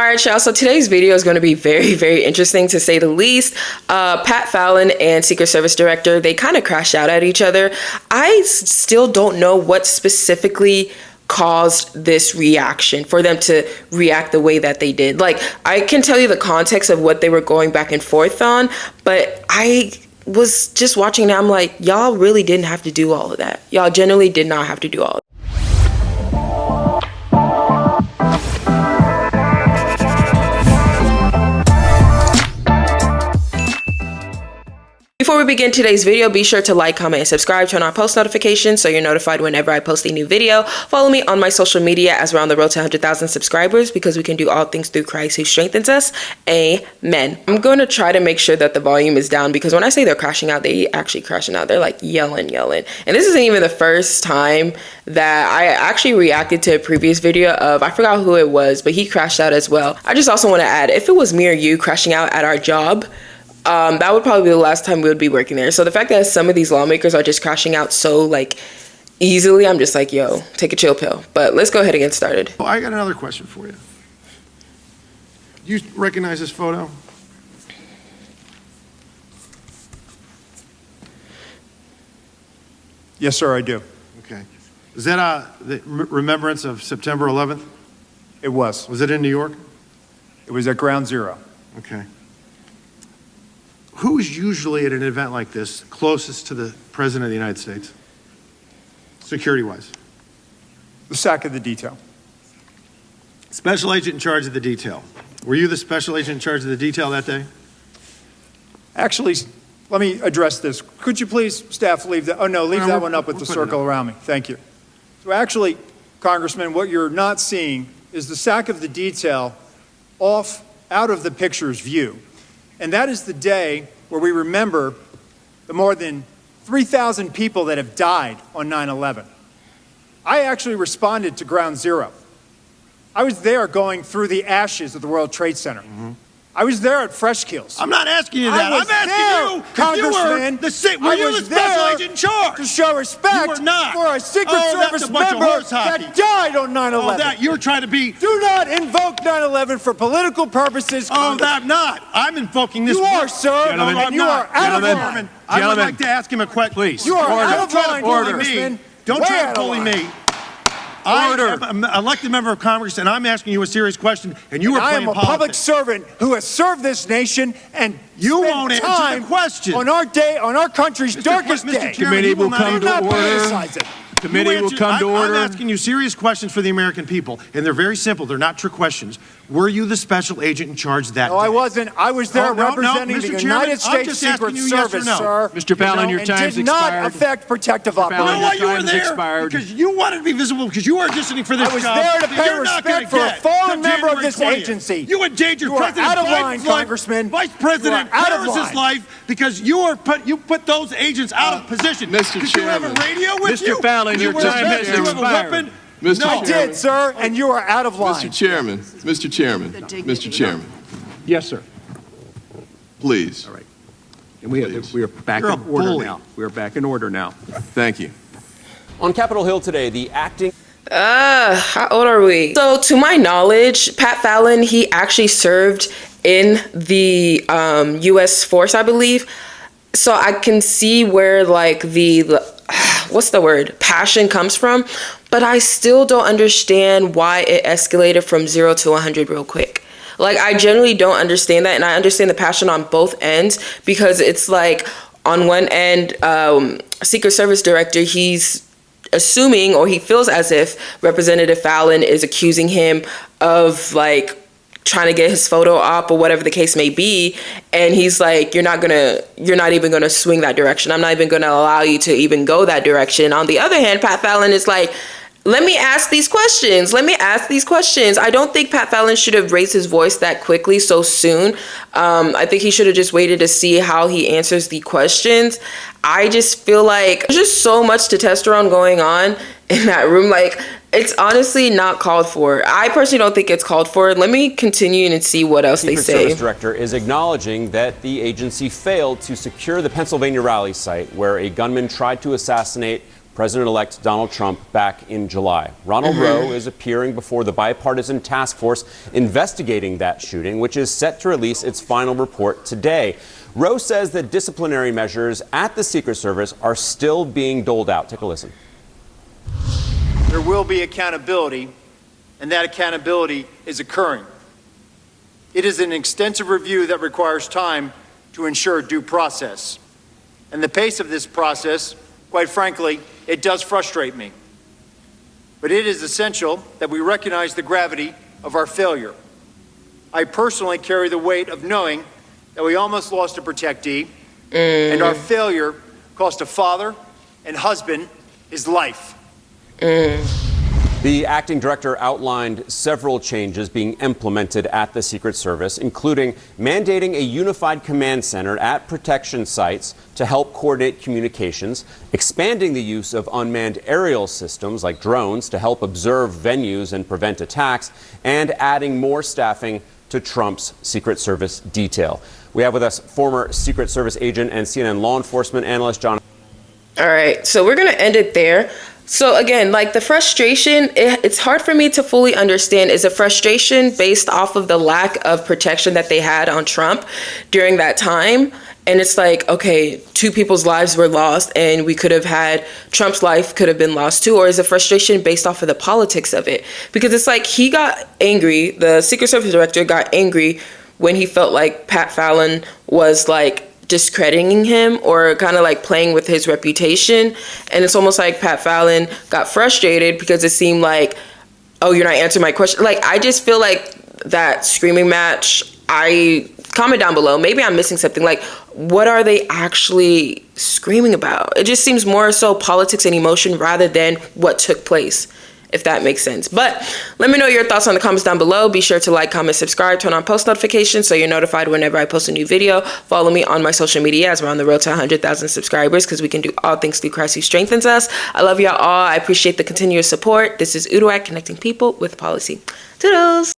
right, y'all. So today's video is going to be very, very interesting to say the least. Pat Fallon and Secret Service Director, they kind of crashed out at each other. I still don't know what specifically caused this reaction for them to react the way that they did. Like, I can tell you the context of what they were going back and forth on, but I was just watching and I'm like, y'all really didn't have to do all of that. Y'all generally did not have to do all of that. Before we begin today's video, be sure to like, comment, and subscribe, turn on post notifications so you're notified whenever I post a new video. Follow me on my social media as we're on the road to 100,000 subscribers because we can do all things through Christ who strengthens us. Amen. I'm going to try to make sure that the volume is down because when I say they're crashing out, they actually crashing out. They're like yelling. And this isn't even the first time that I actually reacted to a previous video of, I forgot who it was, but he crashed out as well. I just also want to add, if it was me or you crashing out at our job, that would probably be the last time we would be working there. So the fact that some of these lawmakers are just crashing out so like easily, I'm just like, yo, take a chill pill. But let's go ahead and get started. Well, I got another question for you. Do you recognize this photo? Yes, sir, I do. Okay. Is that the remembrance of September 11th? It was. Was it in New York? It was at Ground Zero. Okay. Who is usually at an event like this closest to the President of the United States, security-wise? The SAC of the detail. Special agent in charge of the detail. Were you the special agent in charge of the detail that day? Actually, let me address this. Could you please, staff, leave that? Oh, no, leave that one up with the circle around me. Thank you. So actually, Congressman, what you're not seeing is the SAC of the detail out of the picture's view. And that is the day where we remember the more than 3,000 people that have died on 9/11. I actually responded to Ground Zero. I was there going through the ashes of the World Trade Center. Mm-hmm. I was there at Fresh Kills. I'm not asking you that. I'm asking you, Congressman. Were you the special agent in charge? To show respect for a Secret Service member that died on 9/11. Oh, that you're trying to be. Do not invoke 9/11 for political purposes. Oh, I'm not. I'm invoking this. You are, sir. Gentlemen, and you are out of line. I would like to ask him a question. Please. You are out of line, Congressman. Don't try to bully me. I am an elected member of Congress, and I'm asking you a serious question, and you are playing politics. I am a public servant who has served this nation, and you won't answer the question. On our country's darkest day. Committee will come to order. Committee will come to order. I'm asking you serious questions for the American people, and they're very simple. They're not trick questions. Were you the special agent in charge that day? No, I wasn't. I was there representing the United States Secret Service, sir. Mr. Fallon, your time's expired. Did not affect protective operations. You know why you were there? Because you wanted to be visible, because you are auditioning for this job. I was there to pay respect for a fallen member of this agency. You endangered President out of line, Congressman. Vice President Harris's life because you put those agents out of position. Mr. Did you have a radio with you? Mr. Fallon, your time has expired. I did, sir, and you are out of line. Mr. Chairman. Yes, sir. Please. All right. And we are back in order now. We are back in order now. Thank you. On Capitol Hill today, the acting... How old are we? So to my knowledge, Pat Fallon, he actually served in the U.S. force, I believe. So I can see where like what's the word? Passion comes from, but I still don't understand why it escalated from 0 to 100 real quick. Like, I generally don't understand that, and I understand the passion on both ends because it's like on one end, Secret Service Director, he's assuming or he feels as if Representative Fallon is accusing him of like trying to get his photo up or whatever the case may be, and he's like, you're not even gonna swing that direction. I'm not even gonna allow you to even go that direction. On the other hand, Pat Fallon is like, let me ask these questions. I don't think Pat Fallon should have raised his voice that quickly so soon. I think he should have just waited to see how he answers the questions. I just feel like there's just so much testosterone going on in that room. Like, it's honestly not called for. I personally don't think it's called for. Let me continue and see what else they say. Secret Service Director is acknowledging that the agency failed to secure the Pennsylvania rally site where a gunman tried to assassinate President-elect Donald Trump back in July. Ronald Rowe is appearing before the bipartisan task force investigating that shooting, which is set to release its final report today. Rowe says that disciplinary measures at the Secret Service are still being doled out. Take a listen. There will be accountability, and that accountability is occurring. It is an extensive review that requires time to ensure due process. And the pace of this process, quite frankly, it does frustrate me. But it is essential that we recognize the gravity of our failure. I personally carry the weight of knowing that we almost lost a protectee, and our failure cost a father and husband his life. The acting director outlined several changes being implemented at the Secret Service, including mandating a unified command center at protection sites to help coordinate communications, expanding the use of unmanned aerial systems like drones to help observe venues and prevent attacks, and adding more staffing to Trump's Secret Service detail. We have with us former Secret Service agent and CNN law enforcement analyst John. All right, so we're going to end it there. So again, like the frustration, it's hard for me to fully understand. Is a frustration based off of the lack of protection that they had on Trump during that time? And it's like, okay, 2 people's lives were lost and we could have had, Trump's life could have been lost too. Or is a frustration based off of the politics of it? Because it's like he got angry, the Secret Service director got angry when he felt like Pat Fallon was like discrediting him or kind of like playing with his reputation. And it's almost like Pat Fallon got frustrated because it seemed like, oh, you're not answering my question. Like, I just feel like that screaming match, comment down below. Maybe I'm missing something. Like, what are they actually screaming about? It just seems more so politics and emotion rather than what took place, if that makes sense. But let me know your thoughts on the comments down below. Be sure to like, comment, subscribe, turn on post notifications so you're notified whenever I post a new video. Follow me on my social media as we're on the road to 100,000 subscribers, because we can do all things through Christ who strengthens us. I love y'all all. I appreciate the continuous support. This is Uduak, connecting people with policy. Toodles!